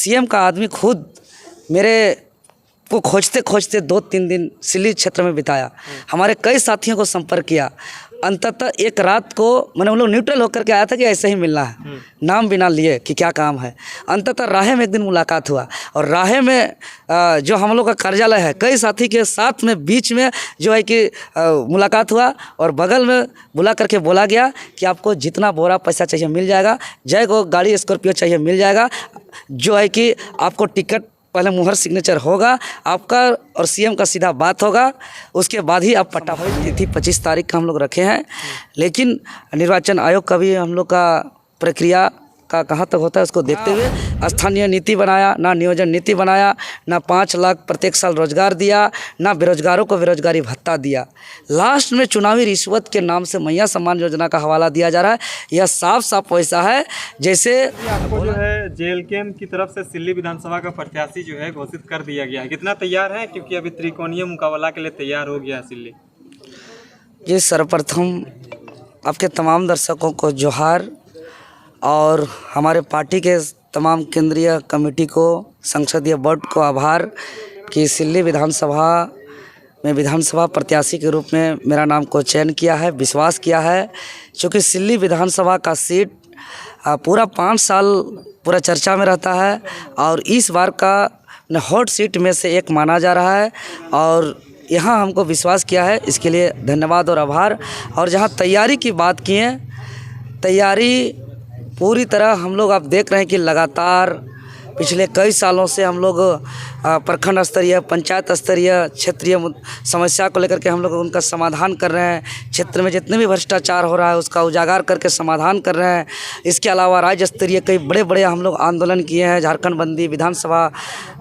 CM का आदमी खुद मेरे को खोजते खोजते 2-3 दिन सिल्ली क्षेत्र में बिताया। हमारे कई साथियों को संपर्क किया। अंततः एक रात को मैंने हम लोग न्यूट्रल होकर के आया था कि ऐसे ही मिलना है, नाम बिना लिए कि क्या काम है। अंततः राहे में एक दिन मुलाकात हुआ और राहे में जो हम लोग का कार्यालय है, कई साथी के साथ में बीच में जो है कि मुलाकात हुआ और बगल में बुला करके बोला गया कि आपको जितना बोरा पैसा चाहिए मिल जाएगा, जय को गाड़ी स्कॉर्पियो चाहिए मिल जाएगा, जो है कि आपको टिकट पहले मुहर सिग्नेचर होगा आपका और सीएम का सीधा बात होगा, उसके बाद ही आप पट्टा। तिथि 25 तारीख का हम लोग रखे हैं, लेकिन निर्वाचन आयोग का भी हम लोग का प्रक्रिया का कहाँ तक होता है उसको देखते हुए स्थानीय नीति बनाया, ना नियोजन नीति बनाया, ना 5 लाख प्रत्येक साल रोजगार दिया, ना बेरोजगारों को बेरोजगारी भत्ता दिया। लास्ट में चुनावी रिश्वत के नाम से मैया सम्मान योजना का हवाला दिया जा रहा है। यह साफ साफ पैसा है। जैसे आपको जो है जेएलके की तरफ से सिल्ली विधानसभा का प्रत्याशी जो है घोषित कर दिया गया है, कितना तैयार है? क्योंकि अभी त्रिकोणीय मुकाबला के लिए तैयार हो गया सिल्ली। ये सर्वप्रथम आपके तमाम दर्शकों को जोहार और हमारे पार्टी के तमाम केंद्रीय कमेटी को, संसदीय बोर्ड को आभार कि सिल्ली विधानसभा में विधानसभा प्रत्याशी के रूप में मेरा नाम को चयन किया है, विश्वास किया है। क्योंकि सिल्ली विधानसभा का सीट पूरा 5 साल पूरा चर्चा में रहता है और इस बार का हॉट सीट में से एक माना जा रहा है और यहाँ हमको विश्वास किया है, इसके लिए धन्यवाद और आभार। और जहाँ तैयारी की बात की है, तैयारी पूरी तरह हम लोग आप देख रहे हैं कि लगातार पिछले कई सालों से हम लोग प्रखंड स्तरीय, पंचायत स्तरीय, क्षेत्रीय समस्या को लेकर के हम लोग उनका समाधान कर रहे हैं। क्षेत्र में जितने भी भ्रष्टाचार हो रहा है उसका उजागर करके समाधान कर रहे हैं। इसके अलावा राज्य स्तरीय कई बड़े बड़े हम लोग आंदोलन किए हैं, झारखंड बंदी, विधानसभा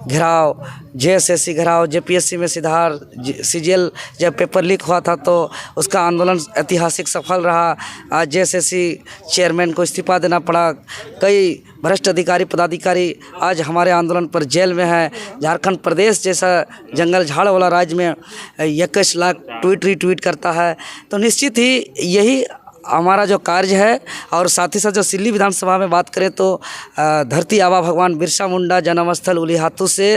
घेराव, जेएसएससी घेराव, जेपीएससी में सुधार, सीजीएल जब पेपर लीक हुआ था तो उसका आंदोलन ऐतिहासिक सफल रहा। आज जेएसएससी चेयरमैन को इस्तीफा देना पड़ा। कई भ्रष्ट अधिकारी पदाधिकारी आज हमारे आंदोलन पर जेल में है। झारखंड प्रदेश जैसा जंगल झाड़ वाला राज्य में 21 लाख ट्वीट रीट्वीट करता है। तो निश्चित ही यही हमारा जो कार्य है। और साथ ही साथ जो सिल्ली विधानसभा में बात करें तो धरती आबा भगवान बिरसा मुंडा जन्म स्थल उलीहातू से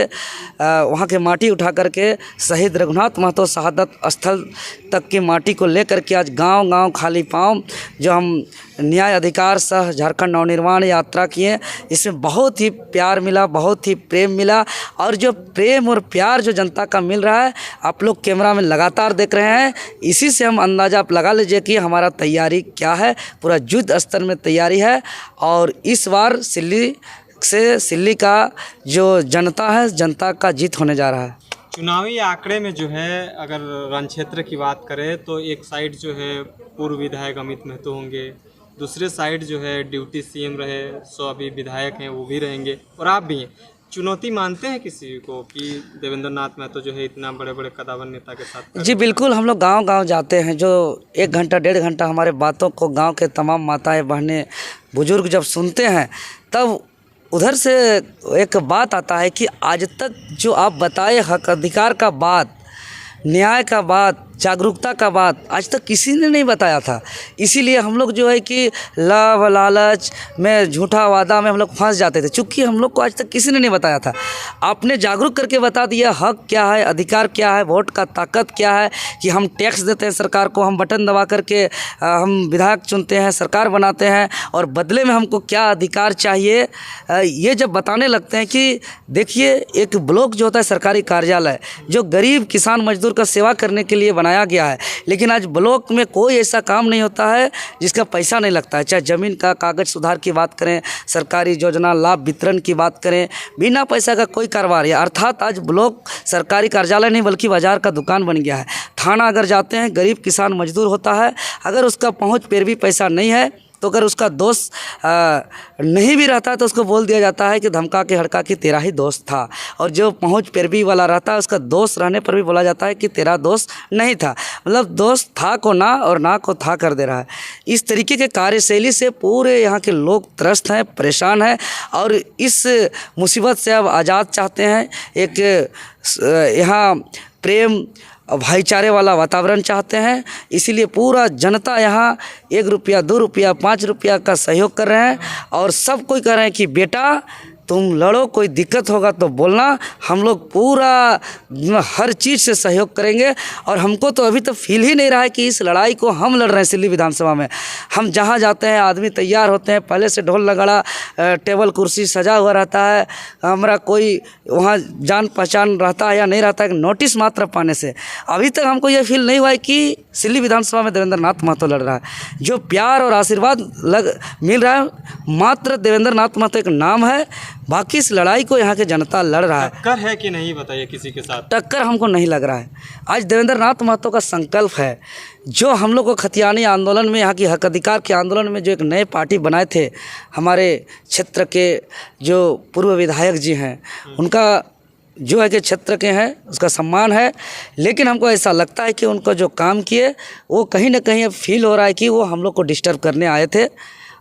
वहाँ के माटी उठा करके शहीद रघुनाथ महतो शहादत स्थल तक की माटी को लेकर के आज गांव-गांव खाली पांव जो हम न्याय अधिकार सह झारखंड नवनिर्माण यात्रा किए, इसमें बहुत ही प्यार मिला, बहुत ही प्रेम मिला। और जो प्रेम और प्यार जो जनता का मिल रहा है आप लोग कैमरा में लगातार देख रहे हैं, इसी से हम अंदाज़ा आप लगा लीजिए कि हमारा तैयारी क्या है। पूरा युद्ध स्तर में तैयारी है और इस बार सिल्ली का जो जनता है, जनता का जीत होने जा रहा है। चुनावी आंकड़े में जो है अगर रण क्षेत्र की बात करें तो एक साइड जो है पूर्व विधायक अमित महतो होंगे, दूसरे साइड जो है ड्यूटी सीएम रहे सो अभी विधायक हैं वो भी रहेंगे और आप भी हैं। चुनौती मानते हैं किसी को कि देवेंद्र नाथ महतो जो है इतना बड़े बड़े कदावर नेता के साथ? जी बिल्कुल, हम लोग गांव-गांव जाते हैं। जो 1 घंटा 1.5 घंटा हमारे बातों को गांव के तमाम माताएं बहनें बुजुर्ग जब सुनते हैं तब उधर से एक बात आता है कि आज तक जो आप बताए हक अधिकार का बात, न्याय का बात, जागरूकता का बात आज तक किसी ने नहीं बताया था। इसीलिए हम लोग जो है कि लाभ लालच में, झूठा वादा में हम लोग फंस जाते थे, चूँकि हम लोग को आज तक किसी ने नहीं बताया था। आपने जागरूक करके बता दिया हक क्या है, अधिकार क्या है, वोट का ताकत क्या है, कि हम टैक्स देते हैं सरकार को, हम बटन दबा करके हम विधायक चुनते हैं, सरकार बनाते हैं और बदले में हमको क्या अधिकार चाहिए। ये जब बताने लगते हैं कि देखिए एक ब्लॉक जो होता है सरकारी कार्यालय जो गरीब किसान मजदूर का सेवा करने के लिए बनाया गया है, लेकिन आज ब्लॉक में कोई ऐसा काम नहीं होता है जिसका पैसा नहीं लगता है। चाहे ज़मीन का कागज सुधार की बात करें, सरकारी योजना लाभ वितरण की बात करें, बिना पैसा का कोई कारोबार है। अर्थात आज ब्लॉक सरकारी कार्यालय नहीं बल्कि बाजार का दुकान बन गया है। थाना अगर जाते हैं गरीब किसान मजदूर होता है, अगर उसका पहुँच पर भी पैसा नहीं है तो अगर उसका दोस्त नहीं भी रहता है तो उसको बोल दिया जाता है कि धमका के हड़का कि तेरा ही दोस्त था। और जो पहुंच पैरवी वाला रहता है उसका दोस्त रहने पर भी बोला जाता है कि तेरा दोस्त नहीं था। मतलब दोस्त था को ना और ना को था कर दे रहा है। इस तरीके के कार्यशैली से पूरे यहाँ के लोग त्रस्त हैं, परेशान हैं और इस मुसीबत से अब आज़ाद चाहते हैं। एक यहाँ प्रेम भाईचारे वाला वातावरण चाहते हैं, इसीलिए पूरा जनता यहाँ 1 रुपया 2 रुपया 5 रुपया का सहयोग कर रहे हैं और सब कोई कह रहे हैं कि बेटा तुम लड़ो, कोई दिक्कत होगा तो बोलना, हम लोग पूरा हर चीज़ से सहयोग करेंगे। और हमको तो अभी तो फील ही नहीं रहा है कि इस लड़ाई को हम लड़ रहे हैं सिल्ली विधानसभा में। हम जहाँ जाते हैं आदमी तैयार होते हैं, पहले से ढोल नगाड़ा टेबल कुर्सी सजा हुआ रहता है, हमारा कोई वहाँ जान पहचान रहता है या नहीं रहता है, नोटिस मात्र पाने से अभी तक हमको ये फील नहीं हुआ है कि सिल्ली विधानसभा में देवेंद्र नाथ महतो लड़ रहा है। जो प्यार और आशीर्वाद मिल रहा है मात्र देवेंद्र नाथ महतो एक नाम है, बाकी इस लड़ाई को यहाँ के जनता लड़ रहा है। टक्कर है कि नहीं बताइए किसी के साथ? टक्कर हमको नहीं लग रहा है। आज देवेंद्र नाथ महतो का संकल्प है, जो हम लोग को खतियानी आंदोलन में, यहाँ की हक अधिकार के आंदोलन में जो एक नए पार्टी बनाए थे हमारे क्षेत्र के जो पूर्व विधायक जी हैं, उनका जो है कि क्षेत्र के हैं उसका सम्मान है, लेकिन हमको ऐसा लगता है कि उनको जो काम किए वो कहीं ना कहीं अब फील हो रहा है कि वो हम लोग को डिस्टर्ब करने आए थे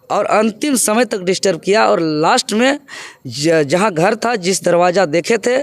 और अंतिम समय तक डिस्टर्ब किया। और लास्ट में जहाँ घर था, जिस दरवाज़ा देखे थे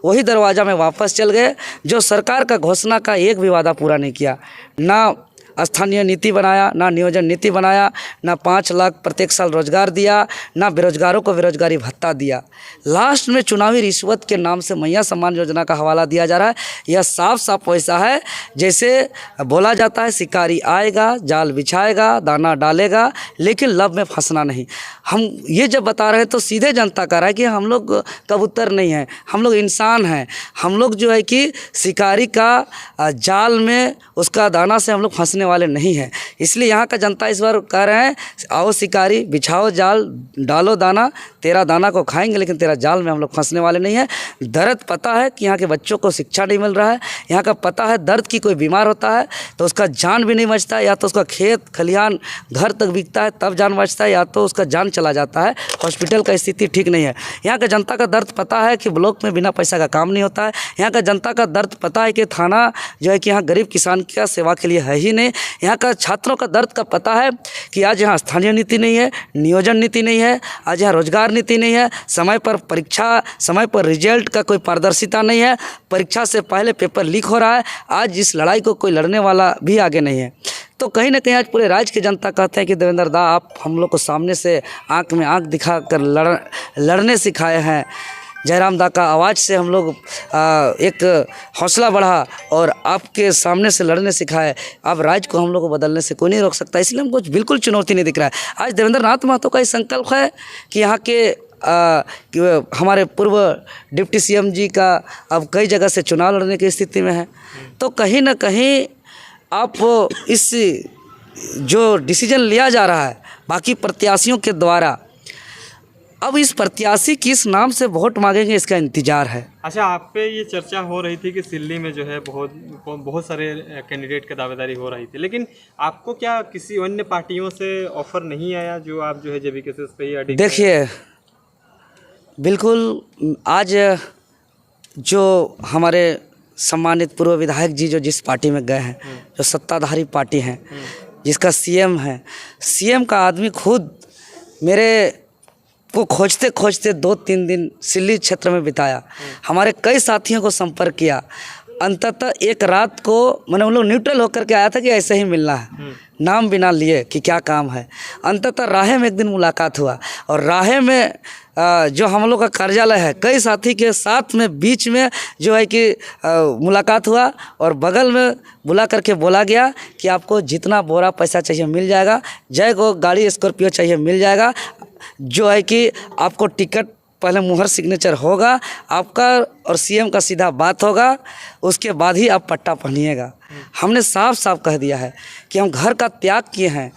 वही दरवाज़ा में वापस चल गए। जो सरकार का घोषणा का एक भी वादा पूरा नहीं किया, ना स्थानीय नीति बनाया, ना नियोजन नीति बनाया, ना 5 लाख प्रत्येक साल रोजगार दिया, ना बेरोजगारों को बेरोजगारी भत्ता दिया। लास्ट में चुनावी रिश्वत के नाम से मैया सम्मान योजना का हवाला दिया जा रहा है। यह साफ साफ वैसा है जैसे बोला जाता है, शिकारी आएगा, जाल बिछाएगा, दाना डालेगा, लेकिन लब में फंसना नहीं। हम ये जब बता रहे हैं तो सीधे जनता कह रहा है कि हम लोग कबूतर नहीं हैं, हम लोग इंसान हैं। हम लोग जो है कि शिकारी का जाल में उसका दाना से हम लोग फंसने वाले नहीं हैं। इसलिए यहाँ का जनता इस बार कह रहे हैं, आओ शिकारी, बिछाओ जाल, डालो दाना, तेरा दाना को खाएंगे लेकिन तेरा जाल में हम लोग फंसने वाले नहीं हैं। दर्द पता है कि यहाँ के बच्चों को शिक्षा नहीं मिल रहा है, यहाँ का पता है दर्द की कोई बीमार होता है तो उसका जान भी नहीं बचता, या तो उसका खेत खलिहान घर तक बिकता है तब जान बचता है, या तो उसका जान चला जाता है, हॉस्पिटल का स्थिति ठीक नहीं है। यहाँ का जनता का दर्द पता है कि ब्लॉक में बिना पैसा का काम नहीं होता है। यहाँ का जनता का दर्द पता है कि थाना जो है कि यहाँ गरीब किसान की सेवा के लिए है ही नहीं। यहाँ का छात्रों का दर्द का पता है कि आज यहाँ स्थानीय नीति नहीं है, नियोजन नीति नहीं है, आज यहाँ रोजगार नीति नहीं है, समय पर परीक्षा, समय पर रिजल्ट का कोई पारदर्शिता नहीं है, परीक्षा से पहले पेपर लीक हो रहा है। आज इस लड़ाई को कोई लड़ने वाला भी आगे नहीं है। तो कहीं ना कहीं आज पूरे राज्य की जनता कहते हैं कि देवेंद्र दा, आप हम लोग को सामने से आंख में आंख दिखा कर लड़ने सिखाए हैं। जयराम दा का आवाज़ से हम लोग एक हौसला बढ़ा और आपके सामने से लड़ने सिखाए। अब राज्य को हम लोग को बदलने से कोई नहीं रोक सकता, इसलिए हमको बिल्कुल चुनौती नहीं दिख रहा है। आज देवेंद्र नाथ महतो का ये संकल्प है कि यहाँ के हमारे पूर्व डिप्टी सीएम जी का अब कई जगह से चुनाव लड़ने की स्थिति में है। तो कहीं ना कहीं आप इस जो डिसीजन लिया जा रहा है बाकी प्रत्याशियों के द्वारा, अब इस प्रत्याशी किस नाम से वोट मांगेंगे इसका इंतजार है। अच्छा, आप पे ये चर्चा हो रही थी कि सिल्ली में जो है बहुत सारे कैंडिडेट की दावेदारी हो रही थी, लेकिन आपको क्या किसी अन्य पार्टियों से ऑफर नहीं आया जो आप जो है जेबीके से उस पर ही अडिग? देखिए, बिल्कुल आज जो हमारे सम्मानित पूर्व विधायक जी जो जिस पार्टी में गए हैं, जो सत्ताधारी पार्टी हैं, जिसका सीएम है, सीएम का आदमी खुद मेरे को खोजते खोजते 2-3 दिन सिल्ली क्षेत्र में बिताया, हमारे कई साथियों को संपर्क किया। अंततः एक रात को मैंने उन लोग न्यूट्रल होकर के आया था कि ऐसे ही मिलना है, नाम बिना लिए कि क्या काम है। अंततः राहे में एक दिन मुलाकात हुआ और राहे में जो हम लोग का कार्यालय है, कई साथी के साथ में बीच में जो है कि मुलाकात हुआ और बगल में बुला करके बोला गया कि आपको जितना बोरा पैसा चाहिए मिल जाएगा, जय को गाड़ी स्कॉर्पियो चाहिए मिल जाएगा, जो है कि आपको टिकट पहले मुहर सिग्नेचर होगा आपका और सीएम का सीधा बात होगा, उसके बाद ही आप पट्टा पहनिएगा। हमने साफ साफ कह दिया है कि हम घर का त्याग किए हैं,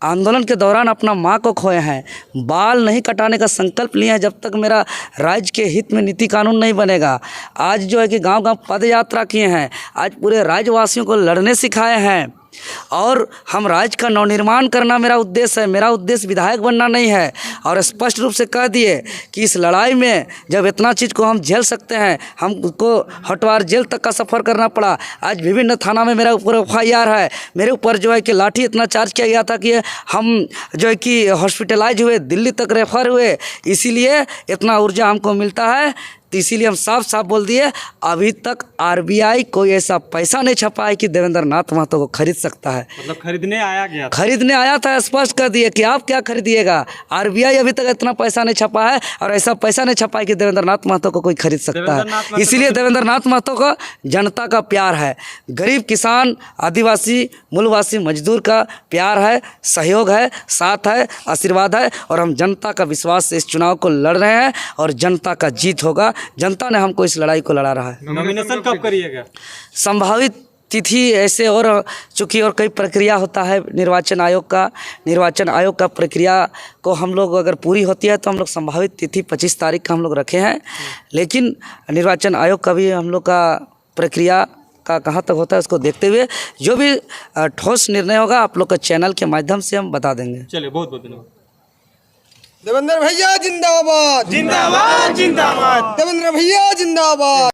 आंदोलन के दौरान अपना माँ को खोए हैं, बाल नहीं कटाने का संकल्प लिए हैं जब तक मेरा राज्य के हित में नीति कानून नहीं बनेगा। आज जो है कि गांव-गांव पद यात्रा किए हैं, आज पूरे राज्यवासियों को लड़ने सिखाए हैं और हम राज्य का नवनिर्माण करना मेरा उद्देश्य है, मेरा उद्देश्य विधायक बनना नहीं है। और स्पष्ट रूप से कह दिए कि इस लड़ाई में जब इतना चीज़ को हम झेल सकते हैं, हमको हटवार जेल तक का सफ़र करना पड़ा। आज विभिन्न थाना में मेरा ऊपर FIR है, मेरे ऊपर जो है कि लाठी इतना चार्ज किया गया था कि हम जो है कि हॉस्पिटलाइज हुए, दिल्ली तक रेफर हुए। इसीलिए इतना ऊर्जा हमको मिलता है तो इसीलिए हम साफ साफ बोल दिए, अभी तक आरबीआई कोई ऐसा पैसा नहीं छपा है कि देवेंद्र नाथ महतो को खरीद सकता है। मतलब खरीदने आया गया था। खरीदने आया था, स्पष्ट कर दिए कि आप क्या खरीदिएगा। आरबीआई अभी तक इतना पैसा नहीं छपा है और ऐसा पैसा नहीं छपा है कि देवेंद्र नाथ महतो को कोई खरीद सकता है। इसीलिए देवेंद्र नाथ महतो को जनता का प्यार है, गरीब किसान आदिवासी मूलवासी मजदूर का प्यार है, सहयोग है, साथ है, आशीर्वाद है और हम जनता का विश्वास से इस चुनाव को लड़ रहे हैं और जनता का जीत होगा। जनता ने हमको इस लड़ाई को लड़ा रहा है। नॉमिनेशन कब करिएगा? संभावित तिथि ऐसे और चूँकि और कई प्रक्रिया होता है निर्वाचन आयोग का प्रक्रिया को हम लोग अगर पूरी होती है तो हम लोग संभावित तिथि 25 तारीख का हम लोग रखे हैं, लेकिन निर्वाचन आयोग का भी हम लोग का प्रक्रिया का कहाँ तक होता है उसको देखते हुए जो भी ठोस निर्णय होगा आप लोग के चैनल के माध्यम से हम बता देंगे। चलिए, बहुत बहुत धन्यवाद। देवेंद्र भैया जिंदाबाद, जिंदाबाद जिंदाबाद। देवेंद्र भैया जिंदाबाद।